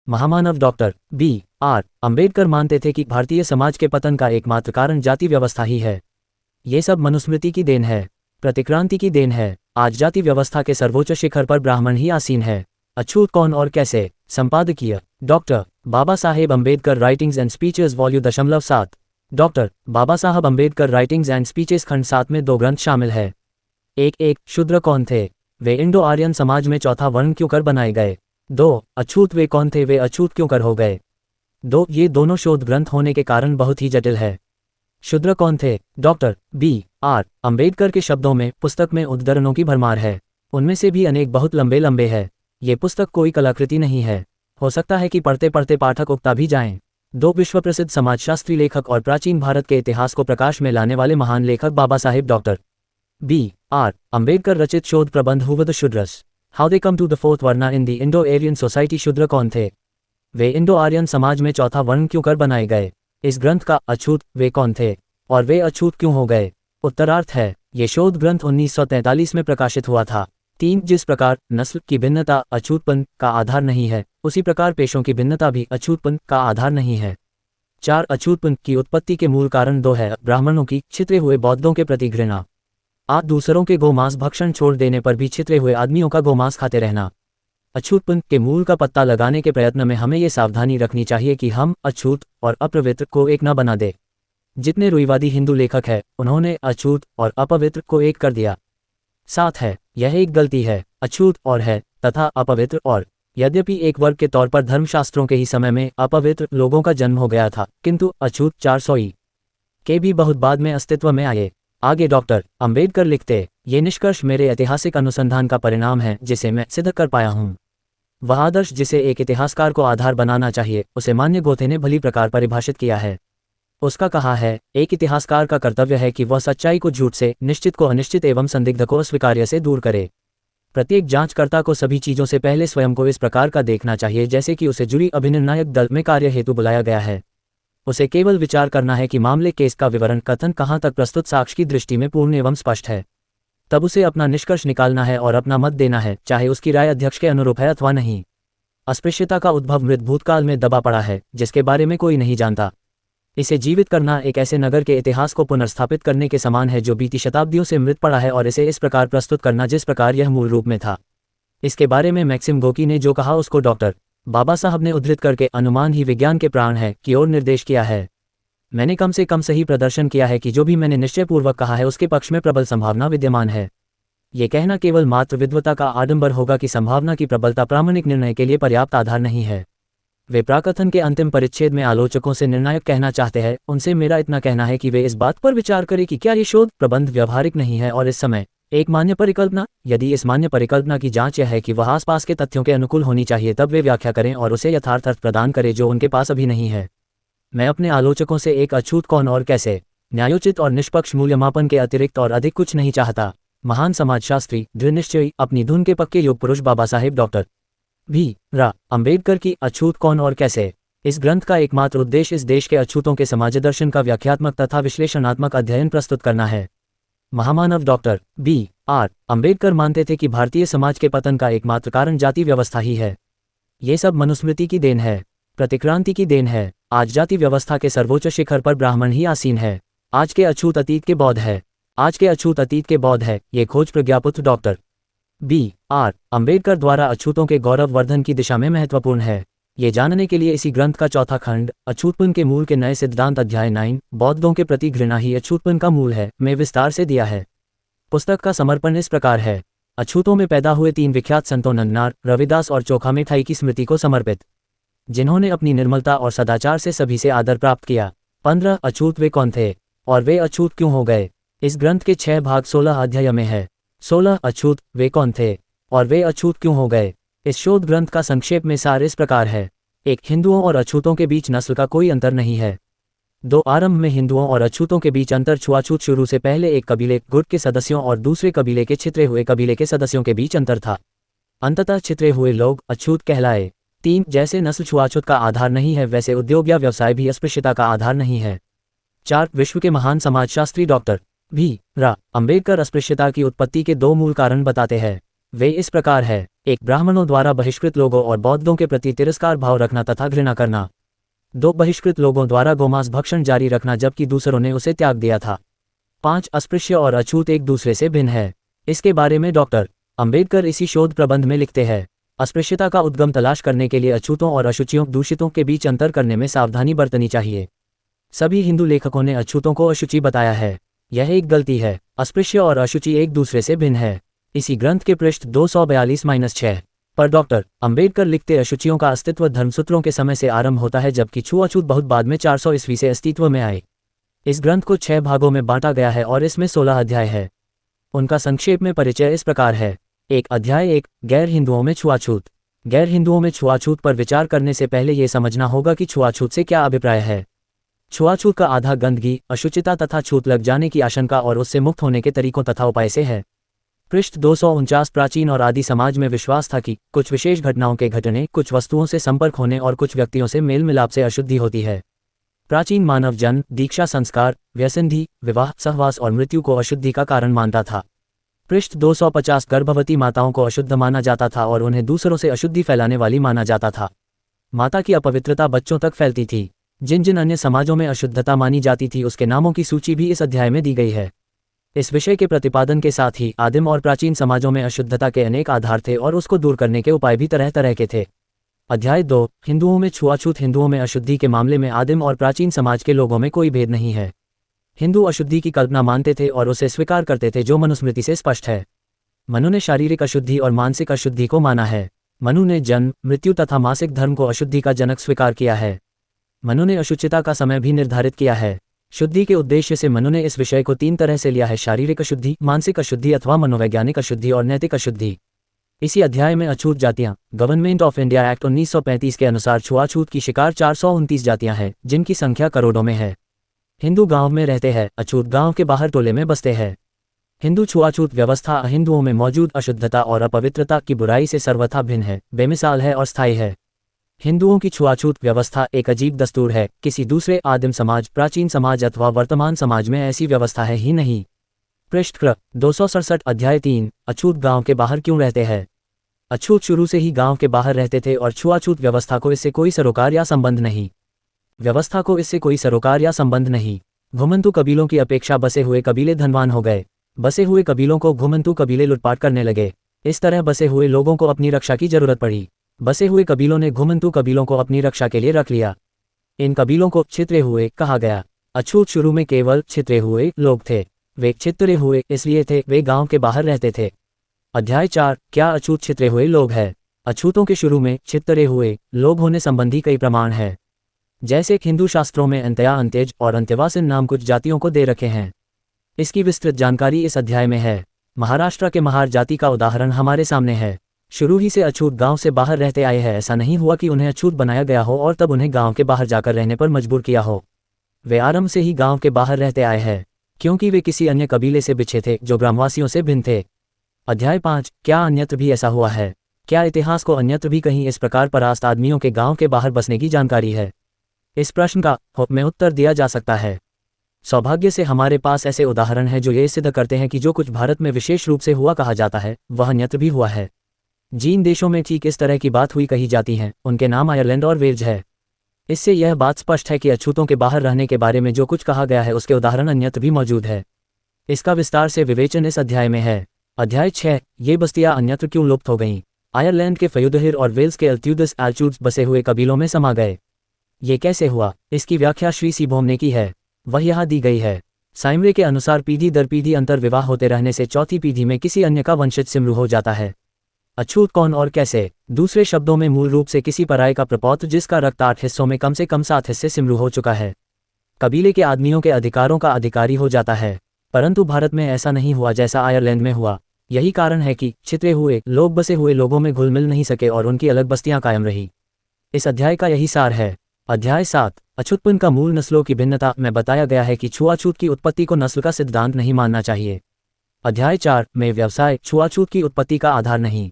महामानव doctor B.R. Ambedkar मानते थे कि भारतीय समाज के पतन का एकमात्र कारण जाति व्यवस्था ही है। ये सब मनुस्मृति की देन है, प्रतिक्रांति की देन है। आज जाति व्यवस्था के सर्वोच्च शिखर पर ब्राह्मण ही आसीन है। अछूत कौन और कैसे? संपादकीय doctor Baba Saheb Ambedkar writings and speeches volume 7। Doctor Baba Sahab Ambedkar writings and speeches खंड 7 में 2 ग्रंथ शामिल है। एक शूद्र कौन थे? वे इंडो आर्यन समाज में चौथा वर्ण क्यों कर बनाए गए? 2 अछूत वे कौन थे? वे अछूत क्यों कर हो गए? 2 ये दोनों शोध ग्रंथ होने के कारण बहुत ही जटिल है। शूद्र कौन थे? Doctor B.R. अम्बेडकर के शब्दों में पुस्तक में उद्धरणों की भरमार है। उनमें से भी अनेक बहुत लंबे लंबे है। ये पुस्तक कोई कलाकृति नहीं है। हो सकता है कि पढ़ते पढ़ते पाठक उकता भी जाएं। 2 विश्व प्रसिद्ध समाजशास्त्री लेखक और प्राचीन भारत के इतिहास को प्रकाश में लाने वाले महान लेखक बाबा साहेब डॉक्टर B.R. अम्बेडकर रचित शोध प्रबंध who the Shudras, how they come to the 4th varna in the Indo Aryan society. शूद्र कौन थे? वे इंडो आर्यन समाज में चौथा वर्ण क्यों कर बनाए गए? इस ग्रंथ का अछूत वे कौन थे और वे अछूत क्यों हो गए? उत्तरार्थ है, ये शोध ग्रंथ 1943 में प्रकाशित हुआ था। 3 जिस प्रकार नस्ल की भिन्नता अछूतपन का आधार नहीं है, उसी प्रकार पेशों की भिन्नता भी अछूतपन का आधार नहीं है। 4 अछूतपन की उत्पत्ति के मूल कारण 2 है। ब्राह्मणों की छितरे हुए बौद्धों के प्रति घृणा, आज दूसरों के गोमांस भक्षण छोड़ देने पर भी छितरे हुए आदमियों का गोमांस खाते रहना। अछूतपन के मूल का पत्ता लगाने के प्रयत्न में हमें ये सावधानी रखनी चाहिए कि हम अछूत और अपवित्र को एक न बना दे। जितने रूढ़िवादी हिंदू लेखक हैं, उन्होंने अछूत और अपवित्र को एक कर दिया। साथ है, यह एक गलती है। अछूत और है तथा अपवित्र और। यद्यपि एक वर्ग के तौर पर धर्मशास्त्रों के ही समय में अपवित्र लोगों का जन्म हो गया था, किंतु अछूत 400 के भी बहुत बाद में अस्तित्व में आए। आगे डॉक्टर अम्बेडकर लिखते, ये निष्कर्ष मेरे ऐतिहासिक अनुसंधान का परिणाम है जिसे मैं सिद्ध कर पाया हूँ। वह आदर्श जिसे एक इतिहासकार को आधार बनाना चाहिए, उसे मान्य गोथे ने भली प्रकार परिभाषित किया है। उसका कहा है, एक इतिहासकार का कर्तव्य है कि वह सच्चाई को झूठ से, निश्चित को अनिश्चित एवं संदिग्ध को अस्वीकार्य से दूर करे। प्रत्येक जांचकर्ता को सभी चीज़ों से पहले स्वयं को इस प्रकार का देखना चाहिए जैसे कि उसे जुरी अभिनिर्णायक दल में कार्य हेतु बुलाया गया है। उसे केवल विचार करना है कि मामले केस का विवरण कथन कहाँ तक प्रस्तुत साक्ष्य की दृष्टि में पूर्ण एवं स्पष्ट है। तब उसे अपना निष्कर्ष निकालना है और अपना मत देना है, चाहे उसकी राय अध्यक्ष के अनुरूप है अथवा नहीं। अस्पृश्यता का उद्भव मृत भूतकाल में दबा पड़ा है, जिसके बारे में कोई नहीं जानता। इसे जीवित करना एक ऐसे नगर के इतिहास को पुनर्स्थापित करने के समान है जो बीती शताब्दियों से मृत पड़ा है, और इसे इस प्रकार प्रस्तुत करना जिस प्रकार यह मूल रूप में था। इसके बारे में मैक्सिम गोकी ने जो कहा उसको डॉक्टर बाबा साहब ने उद्धृत करके अनुमान ही विज्ञान के प्राण है की ओर निर्देश किया है। मैंने कम से कम सही प्रदर्शन किया है कि जो भी मैंने निश्चयपूर्वक कहा है उसके पक्ष में प्रबल संभावना विद्यमान है। ये कहना केवल मात्र विद्वता का आडंबर होगा कि संभावना की प्रबलता प्रामाणिक निर्णय के लिए पर्याप्त आधार नहीं है। वे प्राकथन के अंतिम परिच्छेद में आलोचकों से निर्णायक कहना चाहते हैं, उनसे मेरा इतना कहना है कि वे इस बात पर विचार करें कि क्या ये शोध प्रबंध व्यवहारिक नहीं है और इस समय एक मान्य परिकल्पना। यदि इस मान्य परिकल्पना की जांच यह है कि वह आसपास के तथ्यों के अनुकूल होनी चाहिए, तब वे व्याख्या करें और उसे यथार्थ अर्थ प्रदान करें जो उनके पास अभी नहीं है। मैं अपने आलोचकों से एक अछूत कौन और कैसे, न्यायोचित और निष्पक्ष मूल्यमापन के अतिरिक्त और अधिक कुछ नहीं चाहता। महान समाजशास्त्री, दृढ़ निश्चयी, अपनी धुन के पक्के युग पुरुष बाबा साहेब डॉक्टर B.R. अम्बेडकर की अछूत कौन और कैसे। इस ग्रंथ का एकमात्र उद्देश्य इस देश के अछूतों के समाज दर्शन का व्याख्यात्मक तथा विश्लेषणात्मक अध्ययन प्रस्तुत करना है। महामानव डॉक्टर B.R. अम्बेडकर मानते थे कि भारतीय समाज के पतन का एकमात्र कारण जाति व्यवस्था ही है। ये सब मनुस्मृति की देन है, प्रतिक्रांति की देन है। आज जाति व्यवस्था के सर्वोच्च शिखर पर ब्राह्मण ही आसीन है। आज के अछूत अतीत के बौद्ध है। आज के अछूत अतीत के बौद्ध है। ये खोज प्रज्ञापुत्र डॉक्टर B.R. अम्बेडकर द्वारा अछूतों के गौरव वर्धन की दिशा में महत्वपूर्ण है। ये जानने के लिए इसी ग्रंथ का चौथा खंड, अछूतपन के मूल के नए सिद्धांत, अध्याय 9, बौद्धों के प्रति घृणा ही अछूतपन का मूल है, में विस्तार से दिया है। पुस्तक का समर्पण इस प्रकार है। अछूतों में पैदा हुए 3 विख्यात संतों नंदनार, रविदास और चोखा मिठाई की स्मृति को समर्पित, जिन्होंने अपनी निर्मलता और सदाचार से सभी से आदर प्राप्त किया। 15 अछूत वे कौन थे और वे अछूत क्यों हो गए। इस ग्रंथ के 6 भाग 16 अध्याय में है। 16 अछूत वे कौन थे और वे अछूत क्यों हो गए। इस शोध ग्रंथ का संक्षेप में सार इस प्रकार है। 1. हिंदुओं और अछूतों के बीच नस्ल का कोई अंतर नहीं है। 2. आरंभ में हिंदुओं और अछूतों के बीच अंतर छुआछूत शुरू से पहले एक कबीले गुट के सदस्यों और दूसरे कबीले के छितरे हुए कबीले के सदस्यों के बीच अंतर था। अंततः छितरे हुए लोग अछूत कहलाए। 3. जैसे नस्ल छुआछूत का आधार नहीं है, वैसे उद्योग या व्यवसाय भी अस्पृश्यता का आधार नहीं है। 4. विश्व के महान समाजशास्त्री डॉक्टर B.R. अम्बेडकर अस्पृश्यता की उत्पत्ति के 2 मूल कारण बताते हैं। वे इस प्रकार है। 1. ब्राह्मणों द्वारा बहिष्कृत लोगों और बौद्धों के प्रति तिरस्कार भाव रखना तथा घृणा करना। 2. बहिष्कृत लोगों द्वारा गोमांस भक्षण जारी रखना जबकि दूसरों ने उसे त्याग दिया था। 5. अस्पृश्य और अछूत एक दूसरे से भिन्न है। इसके बारे में डॉक्टर अंबेडकर इसी शोध प्रबंध में लिखते हैं, अस्पृश्यता का उद्गम तलाश करने के लिए अछूतों और अशुचियों दूषितों के बीच अंतर करने में सावधानी बरतनी चाहिए। सभी हिंदू लेखकों ने अछूतों को अशुचि बताया है। यह एक गलती है। अस्पृश्य और अशुचि एक दूसरे से भिन्न है। इसी ग्रंथ के पृष्ठ 242-6 पर डॉक्टर अंबेडकर लिखते अशुचियों का अस्तित्व धर्मसूत्रों के समय से आरंभ होता है जबकि छुआछूत बहुत बाद में 400 ईस्वी से अस्तित्व में आए। इस ग्रंथ को 6 भागों में बांटा गया है और इसमें 16 अध्याय है। उनका संक्षेप में परिचय इस प्रकार है। 1. अध्याय 1 गैर हिंदुओं में छुआछूत। गैर हिंदुओं में छुआछूत पर विचार करने से पहले ये समझना होगा कि छुआछूत से क्या अभिप्राय है। छुआछूत का आधा गंदगी, अशुचिता तथा छूत लग जाने की आशंका और उससे मुक्त होने के तरीकों तथा उपाय से है। पृष्ठ 249 प्राचीन और आदि समाज में विश्वास था कि कुछ विशेष घटनाओं के घटने, कुछ वस्तुओं से संपर्क होने और कुछ व्यक्तियों से मेल मिलाप से अशुद्धि होती है। प्राचीन मानव जन्म, दीक्षा संस्कार, व्यसंधि, विवाह, सहवास और मृत्यु को अशुद्धि का कारण मानता था। पृष्ठ 250 गर्भवती माताओं को अशुद्ध माना जाता था और उन्हें दूसरों से अशुद्धि फैलाने वाली माना जाता था। माता की अपवित्रता बच्चों तक फैलती थी। जिन जिन अन्य समाजों में अशुद्धता मानी जाती थी उसके नामों की सूची भी इस अध्याय में दी गई है। इस विषय के प्रतिपादन के साथ ही आदिम और प्राचीन समाजों में अशुद्धता के अनेक आधार थे और उसको दूर करने के उपाय भी तरह तरह के थे। अध्याय 2 हिंदुओं में छुआछूत। हिंदुओं में अशुद्धि के मामले में आदिम और प्राचीन समाज के लोगों में कोई भेद नहीं है। हिंदू अशुद्धि की कल्पना मानते थे और उसे स्वीकार करते थे जो मनुस्मृति से स्पष्ट है। मनु ने शारीरिक अशुद्धि और मानसिक अशुद्धि को माना है। मनु ने जन्म, मृत्यु तथा मासिक धर्म को अशुद्धि का जनक स्वीकार किया है। मनु ने अशुचिता का समय भी निर्धारित किया है। शुद्धि के उद्देश्य से मनु ने इस विषय को 3 तरह से लिया है: शारीरिक अशुद्धि, मानसिक अशुद्धि अथवा मनोवैज्ञानिक अशुद्धि और नैतिक अशुद्धि। इसी अध्याय में अछूत जातियां। गवर्नमेंट ऑफ इंडिया एक्ट 1935 के अनुसार छुआछूत की शिकार 429 जातियां हैं जिनकी संख्या करोड़ों में है। हिंदू गांव में रहते हैं, अछूत गांव के बाहर टोले में बसते हैं। हिंदू छुआछूत व्यवस्था अहिंदुओं में मौजूद अशुद्धता और अपवित्रता की बुराई से सर्वथा भिन्न है, बेमिसाल है और स्थायी है। हिंदुओं की छुआछूत व्यवस्था एक अजीब दस्तूर है। किसी दूसरे आदिम समाज, प्राचीन समाज अथवा वर्तमान समाज में ऐसी व्यवस्था है ही नहीं। पृष्ठ 267 अध्याय 3 अछूत गांव के बाहर क्यों रहते हैं। अछूत शुरू से ही गांव के बाहर रहते थे और छुआछूत व्यवस्था को इससे कोई सरोकार या संबंध नहीं। व्यवस्था को इससे कोई सरोकार या संबंध नहीं। घुमंतु कबीलों की अपेक्षा बसे हुए कबीले धनवान हो गए। बसे हुए कबीलों को घुमंतु कबीले लूटपाट करने लगे। इस तरह बसे हुए लोगों को अपनी रक्षा की जरूरत पड़ी। बसे हुए कबीलों ने घुमंतु कबीलों को अपनी रक्षा के लिए रख लिया। इन कबीलों को छितरे हुए कहा गया। अछूत शुरू में केवल छितरे हुए लोग थे। वे छितरे हुए इसलिए थे वे गांव के बाहर रहते थे। अध्याय 4 क्या अछूत छितरे हुए लोग हैं। अछूतों के शुरू में छितरे हुए लोग होने संबंधी कई प्रमाण हैं। जैसे हिंदू शास्त्रों में अंत्या, अंत्यज और अंत्यवासिन नाम कुछ जातियों को दे रखे हैं। इसकी विस्तृत जानकारी इस अध्याय में है। महाराष्ट्र के महार जाति का उदाहरण हमारे सामने है। शुरू ही से अछूत गांव से बाहर रहते आए हैं। ऐसा नहीं हुआ कि उन्हें अछूत बनाया गया हो और तब उन्हें गांव के बाहर जाकर रहने पर मजबूर किया हो। वे आरंभ से ही गांव के बाहर रहते आए हैं क्योंकि वे किसी अन्य कबीले से बिछे थे जो ग्रामवासियों से भिन्न थे। अध्याय 5 क्या अन्यत्र भी ऐसा हुआ है। क्या इतिहास को अन्यत्र भी कहीं इस प्रकार परास्त आदमियों के गांव के बाहर बसने की जानकारी है। इस प्रश्न का में उत्तर दिया जा सकता है। सौभाग्य से हमारे पास ऐसे उदाहरण हैं जो ये सिद्ध करते हैं कि जो कुछ भारत में विशेष रूप से हुआ कहा जाता है वह अन्यत्र भी हुआ है। जिन देशों में ठीक इस तरह की बात हुई कही जाती हैं उनके नाम आयरलैंड और वेल्स है। इससे यह बात स्पष्ट है कि अछूतों के बाहर रहने के बारे में जो कुछ कहा गया है उसके उदाहरण अन्यत्र भी मौजूद है। इसका विस्तार से विवेचन इस अध्याय में है। अध्याय 6 ये बस्तियां अन्यत्र क्यों लुप्त हो गईं। आयरलैंड के फ्यूडहिर और वेल्स के अल्ट्यूडस एल्चूट्स बसे हुए कबीलों में समा गए। ये कैसे हुआ, इसकी व्याख्या श्री सीबोम ने की है, वह यहाँ दी गई है। साइमरे के अनुसार पीढ़ी दर पीढ़ी अंतर विवाह होते रहने से चौथी पीढ़ी में किसी अन्य का वंशज सिमरू हो जाता है। अछूत कौन और कैसे। दूसरे शब्दों में मूल रूप से किसी पराये का प्रपौत्र जिसका रक्त 8 हिस्सों में कम से कम 7 हिस्से सिमरू हो चुका है, कबीले के आदमियों के अधिकारों का अधिकारी हो जाता है। परंतु भारत में ऐसा नहीं हुआ जैसा आयरलैंड में हुआ। यही कारण है कि छितरे हुए लोग बसे हुए लोगों में घुल मिल नहीं सके और उनकी अलग बस्तियां कायम रही। इस अध्याय का यही सार है। अध्याय 7 अछूतपन का मूल नस्लों की भिन्नता में बताया गया है कि छुआछूत की उत्पत्ति को नस्ल का सिद्धांत नहीं मानना चाहिए। अध्याय 4 में व्यवसाय छुआछूत की उत्पत्ति का आधार नहीं।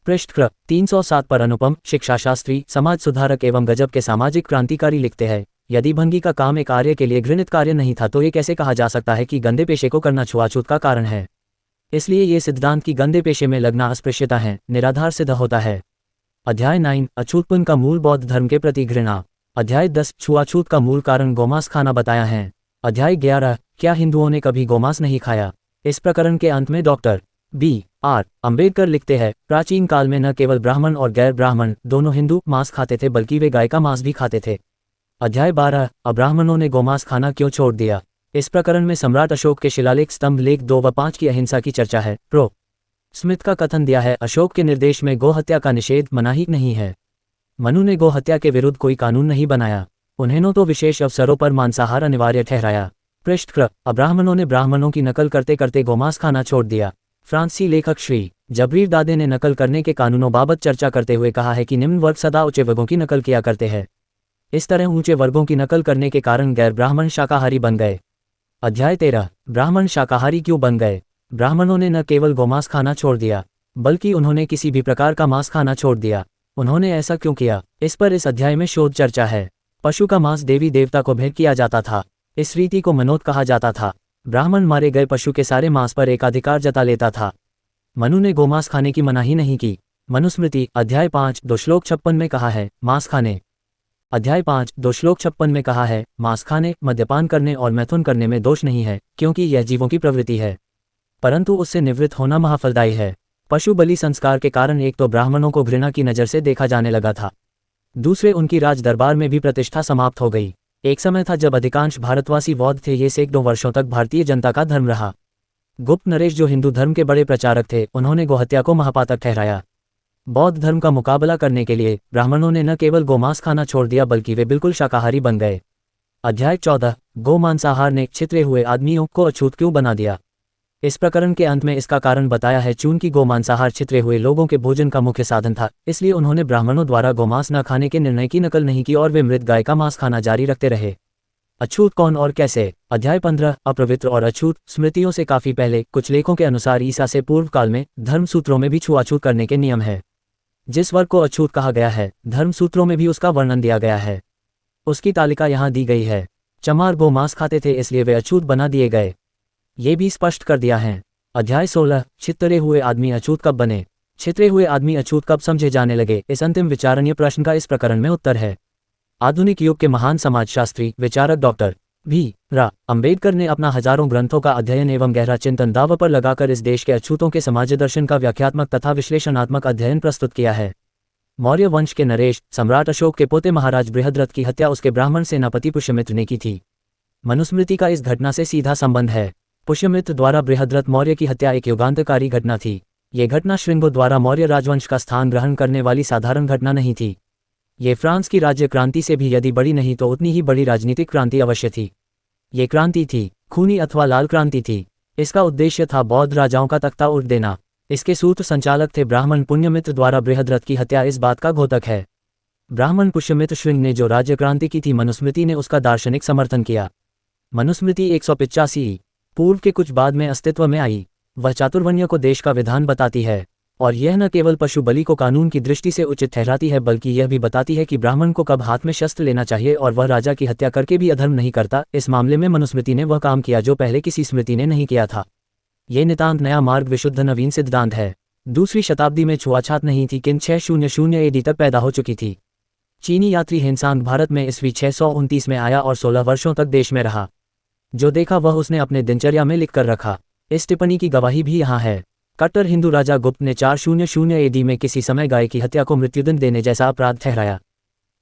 पृष्ठ 307 पर अनुपम शिक्षाशास्त्री, समाज सुधारक एवं गजब के सामाजिक क्रांतिकारी लिखते हैं, यदि भंगी का काम एक आर्य के लिए घृणित कार्य नहीं था तो ये कैसे कहा जा सकता है कि गंदे पेशे को करना छुआछूत का कारण है। इसलिए ये सिद्धांत की गंदे पेशे में लगना अस्पृश्यता है, निराधार सिद्ध होता है। अध्याय 9 अछूतपन का मूल बौद्ध धर्म के प्रति घृणा। अध्याय 10 छुआछूत का मूल कारण गोमांस खाना बताया है। अध्याय 11 क्या हिंदुओं ने कभी गोमांस नहीं खाया। इस प्रकरण के अंत में डॉक्टर B.R. अम्बेडकर लिखते हैं, प्राचीन काल में न केवल ब्राह्मण और गैर ब्राह्मण दोनों हिंदू मांस खाते थे बल्कि वे गाय का मांस भी खाते थे। अध्याय 12 अब्राह्मणों ने गोमांस खाना क्यों छोड़ दिया। इस प्रकरण में सम्राट अशोक के शिलालेख स्तंभ लेख 2 व 5 की अहिंसा की चर्चा है। प्रो स्मिथ का कथन दिया है, अशोक के निर्देश में गो हत्या का निषेध मनाही नहीं है। मनु ने गो हत्या के विरुद्ध कोई कानून नहीं बनाया, उन्हें तो विशेष अवसरों पर मांसाहार अनिवार्य ठहराया। पृष्ठ अब्राह्मणों ने ब्राह्मणों की नकल करते करते गोमांस खाना छोड़ दिया। फ्रांसीसी लेखक श्री जबरीर दादे ने नकल करने के कानूनों बाबत चर्चा करते हुए कहा है कि निम्न वर्ग सदा ऊंचे वर्गों की नकल किया करते हैं। इस तरह ऊंचे वर्गों की नकल करने के कारण गैर ब्राह्मण शाकाहारी बन गए। अध्याय 13 ब्राह्मण शाकाहारी क्यों बन गए। ब्राह्मणों ने न केवल गोमांस खाना छोड़ दिया बल्कि उन्होंने किसी भी प्रकार का मांस खाना छोड़ दिया। उन्होंने ऐसा क्यों किया, इस पर इस अध्याय में शोध चर्चा है। पशु का मांस देवी देवता को भेंट किया जाता था, इस रीति को मनोत कहा जाता था। ब्राह्मण मारे गए पशु के सारे मांस पर एकाधिकार जता लेता था। मनु ने गोमांस खाने की मनाही नहीं की। मनुस्मृति अध्याय 5 2 श्लोक 56 में कहा है मांस खाने। अध्याय 5 2 श्लोक 56 में कहा है मांस खाने, मद्यपान करने और मैथुन करने में दोष नहीं है, क्योंकि यह जीवों की प्रवृत्ति है, परंतु उससे निवृत्त होना महाफलदायी है। पशु बलि संस्कार के कारण एक तो ब्राह्मणों को घृणा की नज़र से देखा जाने लगा था, दूसरे उनकी राज दरबार में भी प्रतिष्ठा समाप्त हो गई। एक समय था जब अधिकांश भारतवासी बौद्ध थे, ये सैकड़ों वर्षों तक भारतीय जनता का धर्म रहा। गुप्त नरेश जो हिंदू धर्म के बड़े प्रचारक थे, उन्होंने गोहत्या को महापातक ठहराया। बौद्ध धर्म का मुकाबला करने के लिए ब्राह्मणों ने न केवल गोमांस खाना छोड़ दिया बल्कि वे बिल्कुल शाकाहारी बन गए। अध्याय 14 गो मांसाहार ने छितरे हुए आदमियों को अछूत क्यों बना दिया। इस प्रकरण के अंत में इसका कारण बताया है। चूंकि गो मांसाहार छितरे हुए लोगों के भोजन का मुख्य साधन था, इसलिए उन्होंने ब्राह्मणों द्वारा गोमांस न खाने के निर्णय की नकल नहीं की और वे मृत गाय का मांस खाना जारी रखते रहे। अछूत कौन और कैसे। अध्याय 15 अपवित्र और अछूत। स्मृतियों से काफी पहले कुछ लेखों के अनुसार ईसा से पूर्व काल में धर्मसूत्रों में भी छुआछूत करने के नियम है। जिस वर्ग को अछूत कहा गया है, धर्मसूत्रों में भी उसका वर्णन दिया गया है। उसकी तालिका यहाँ दी गई है। चमार गो मांस खाते थे, इसलिए वे अछूत बना दिए गए, ये भी स्पष्ट कर दिया है। अध्याय 16 छितरे हुए आदमी अछूत कब बने। छितरे हुए आदमी अछूत कब समझे जाने लगे, इस अंतिम विचारणीय प्रश्न का इस प्रकरण में उत्तर है। आधुनिक युग के महान समाजशास्त्री विचारक डॉक्टर B.R. अम्बेडकर ने अपना हजारों ग्रंथों का अध्ययन एवं गहरा चिंतन दांव पर लगाकर इस देश के अछूतों के समाज दर्शन का व्याख्यात्मक तथा विश्लेषणात्मक अध्ययन प्रस्तुत किया है। मौर्य वंश के नरेश सम्राट अशोक के पोते महाराज बृहद्रथ की हत्या उसके ब्राह्मण सेनापति पुष्यमित्र ने की थी। मनुस्मृति का इस घटना से सीधा संबंध है। पुष्यमित्र द्वारा बृहद्रथ मौर्य की हत्या एक युगांतकारी घटना थी। ये घटना श्रृंगों द्वारा मौर्य राजवंश का स्थान ग्रहण करने वाली साधारण घटना नहीं थी। ये फ्रांस की राज्य क्रांति से भी यदि बड़ी नहीं तो उतनी ही बड़ी राजनीतिक क्रांति अवश्य थी। ये क्रांति थी खूनी अथवा लाल क्रांति थी। इसका उद्देश्य था बौद्ध राजाओं का तख्ता उठ देना। इसके सूत्र संचालक थे ब्राह्मण पुण्यमित्र द्वारा बृहद्रथ की हत्या इस बात का घोतक है। ब्राह्मण पुष्यमित्र श्रृंग ने जो राज्य क्रांति की थी, मनुस्मृति ने उसका दार्शनिक समर्थन किया। मनुस्मृति 185 पूर्व के कुछ बाद में अस्तित्व में आई। वह चातुर्वर्ण्य को देश का विधान बताती है, और यह न केवल पशु बलि को कानून की दृष्टि से उचित ठहराती है बल्कि यह भी बताती है कि ब्राह्मण को कब हाथ में शस्त्र लेना चाहिए और वह राजा की हत्या करके भी अधर्म नहीं करता। इस मामले में मनुस्मृति ने वह काम किया जो पहले किसी स्मृति ने नहीं किया था। ये नितांत नया मार्ग विशुद्ध नवीन सिद्धांत है। दूसरी शताब्दी में छुआछूत नहीं थी, किंतु 600 AD तक पैदा हो चुकी थी। चीनी यात्री हेनसांग भारत में ईस्वी 629 में आया और 16 वर्षों तक देश में रहा। जो देखा वह उसने अपने दिनचर्या में लिखकर रखा। इस टिप्पणी की गवाही भी यहाँ है। कट्टर हिंदू राजा गुप्त ने 400 AD में किसी समय गाय की हत्या को मृत्युदंड देने जैसा अपराध ठहराया।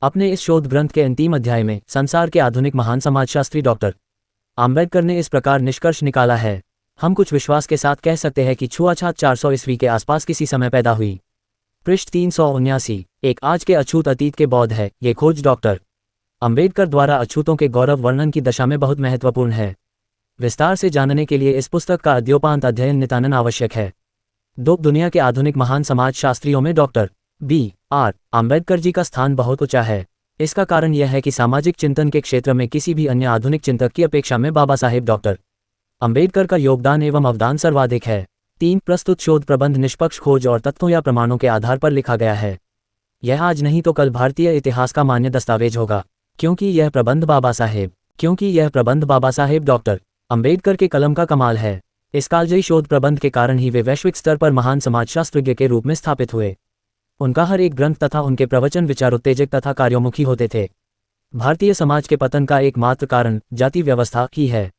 अपने इस शोध ग्रंथ के अंतिम अध्याय में संसार के आधुनिक महान समाजशास्त्री डॉक्टर आम्बेडकर ने इस प्रकार निष्कर्ष निकाला है। हम कुछ विश्वास के साथ कह सकते हैं कि छुआछूत 400 ईस्वी के आसपास किसी समय पैदा हुई। पृष्ठ 379 एक आज के अछूत अतीत के बौद्ध है। ये खोज डॉक्टर अम्बेडकर द्वारा अछूतों के गौरव वर्णन की दशा में बहुत महत्वपूर्ण है। विस्तार से जानने के लिए इस पुस्तक का अद्योपांत अध्ययन नितानन आवश्यक है। दुनिया के आधुनिक महान समाजशास्त्रियों में डॉक्टर B.R. अम्बेडकर जी का स्थान बहुत ऊंचा है। इसका कारण यह है कि सामाजिक चिंतन के क्षेत्र में किसी भी अन्य आधुनिक चिंतक की अपेक्षा में बाबा साहेब डॉक्टर अम्बेडकर का योगदान एवं अवदान सर्वाधिक है। 3 प्रस्तुत शोध प्रबंध निष्पक्ष खोज और तथ्यों या प्रमाणों के आधार पर लिखा गया है। यह आज नहीं तो कल भारतीय इतिहास का मान्य दस्तावेज होगा, क्योंकि यह प्रबंध बाबा साहेब डॉक्टर अम्बेडकर के कलम का कमाल है। इस कालजयी शोध प्रबंध के कारण ही वे वैश्विक स्तर पर महान समाजशास्त्रज्ञ के रूप में स्थापित हुए। उनका हर एक ग्रंथ तथा उनके प्रवचन विचारोत्तेजक तथा कार्योमुखी होते थे। भारतीय समाज के पतन का एकमात्र कारण जाति व्यवस्था ही है।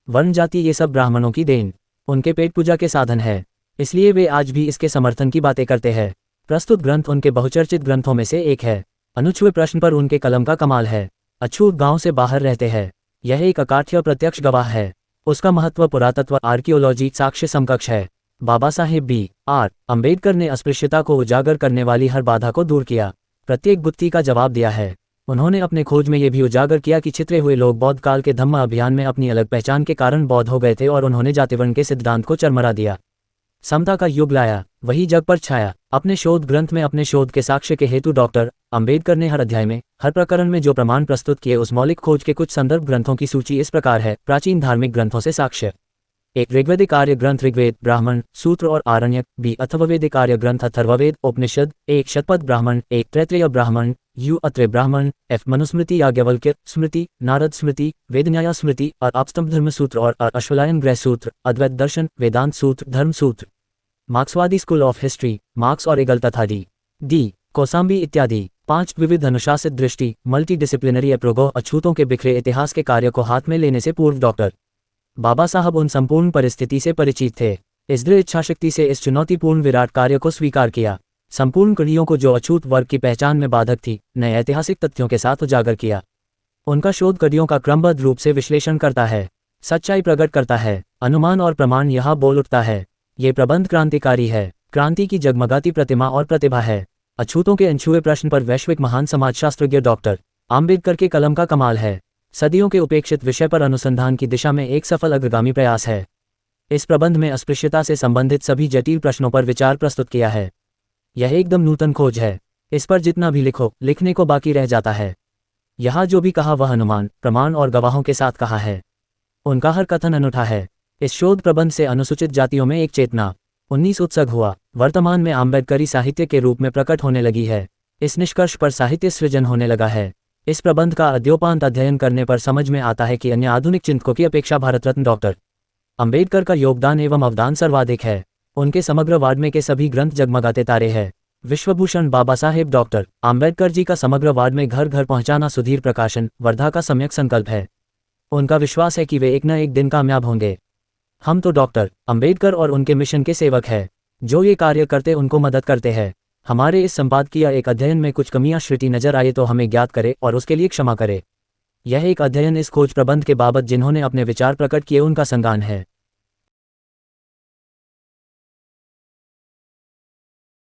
वर्ण जाति ये सब ब्राह्मणों की देन, उनके पेट पूजा के साधन है, इसलिए वे आज भी इसके समर्थन की बातें करते हैं। प्रस्तुत ग्रंथ उनके बहुचर्चित ग्रंथों में से एक है। अनुच्छेद प्रश्न पर उनके कलम का कमाल है। अछूत गांव से बाहर रहते हैं, यह एक अकाठ्य प्रत्यक्ष गवाह है। उसका महत्व पुरातत्व आर्कियोलॉजी साक्ष्य समकक्ष है। बाबा साहेब B.R. अम्बेडकर ने अस्पृश्यता को उजागर करने वाली हर बाधा को दूर किया, प्रत्येक गुत्थी का जवाब दिया है। उन्होंने अपने खोज में यह भी उजागर किया कि छितरे हुए लोग बौद्ध काल के धम्म अभियान में अपनी अलग पहचान के कारण बौद्ध हो गए थे और उन्होंने जातिवर्ण के सिद्धांत को चरमरा दिया, समता का युग लाया, वही जग पर छाया। अपने शोध ग्रंथ में अपने शोध के साक्ष्य के हेतु डॉक्टर अम्बेडकर ने हर अध्याय में, हर प्रकरण में जो प्रमाण प्रस्तुत किए उस मौलिक खोज के कुछ संदर्भ ग्रंथों की सूची इस प्रकार है। प्राचीन धार्मिक ग्रंथों से साक्ष्य: एक ऋग्वेदिक आर्य ग्रंथ ऋग्वेद ब्राह्मण सूत्र और आरण्यक। B. अथर्ववेदिक आर्य ग्रंथ अथर्ववेद उपनिषद। एक शतपथ ब्राह्मण। एक तैत्तिरीय ब्राह्मण। U. अत्रेय ब्राह्मण। F. मनुस्मृति याज्ञवल्क्य स्मृति, नारद स्मृति, वेदन्याय स्मृति और आपस्तंभ धर्म सूत्र और अश्वलायन गृह सूत्र, अद्वैत दर्शन, वेदांत सूत्र, धर्म सूत्र। मार्क्सवादी स्कूल ऑफ हिस्ट्री, मार्क्स और एगल तथा D. कोसाम्बी इत्यादि। 5. विविध अनुशासित दृष्टि, मल्टी डिसिप्लिनरी अप्रोगो। अछूतों के बिखरे इतिहास के कार्य को हाथ में लेने से पूर्व डॉक्टर बाबा साहब उन संपूर्ण परिस्थिति से परिचित थे, इस दृढ़ इच्छाशक्ति से इस चुनौतीपूर्ण विराट कार्य को स्वीकार किया, संपूर्ण कड़ियों को जो अछूत वर्ग की पहचान में बाधक थी, नए ऐतिहासिक तथ्यों के साथ उजागर किया। उनका शोध कड़ियों का क्रमबद्ध रूप से विश्लेषण करता है, सच्चाई प्रकट करता है, अनुमान और प्रमाण यहाँ बोल उठता है। ये प्रबंध क्रांतिकारी है, क्रांति की जगमगाती प्रतिमा और प्रतिभा है। अछूतों के अनछुए प्रश्न पर वैश्विक महान समाजशास्त्रज्ञ डॉक्टर आम्बेडकर के कलम का कमाल है। सदियों के उपेक्षित विषय पर अनुसंधान की दिशा में एक सफल अग्रगामी प्रयास है। इस प्रबंध में अस्पृश्यता से संबंधित सभी जटिल प्रश्नों पर विचार प्रस्तुत किया है। यह एकदम नूतन खोज है, इस पर जितना भी लिखो लिखने को बाकी रह जाता है। यहाँ जो भी कहा वह अनुमान, प्रमाण और गवाहों के साथ कहा है। उनका हर कथन अनूठा है। इस शोध प्रबंध से अनुसूचित जातियों में एक चेतना 19 उत्सग हुआ, वर्तमान में आम्बेडकरी साहित्य के रूप में प्रकट होने लगी है। इस निष्कर्ष पर साहित्य सृजन होने लगा है। इस प्रबंध का अद्योपांत अध्ययन करने पर समझ में आता है कि अन्य आधुनिक चिंतकों की अपेक्षा भारत रत्न डॉक्टर अम्बेडकर का योगदान एवं अवदान सर्वाधिक है। उनके समग्र वाड्मे के सभी ग्रंथ जगमगाते तारे हैं। विश्वभूषण बाबा साहेब डॉक्टर आम्बेडकर जी का समग्र वाड्मे घर घर पहुंचाना सुधीर प्रकाशन वर्धा का सम्यक संकल्प है। उनका विश्वास है कि वे एक न एक दिन कामयाब होंगे। हम तो डॉक्टर अम्बेडकर और उनके मिशन के सेवक हैं, जो ये कार्य करते उनको मदद करते हैं। हमारे इस संपादकीय एक अध्ययन में कुछ कमियां श्रुति नजर आए तो हमें ज्ञात करे और उसके लिए क्षमा करे। यह एक अध्ययन इस खोज प्रबंध के बाबत जिन्होंने अपने विचार प्रकट किए उनका संज्ञान है।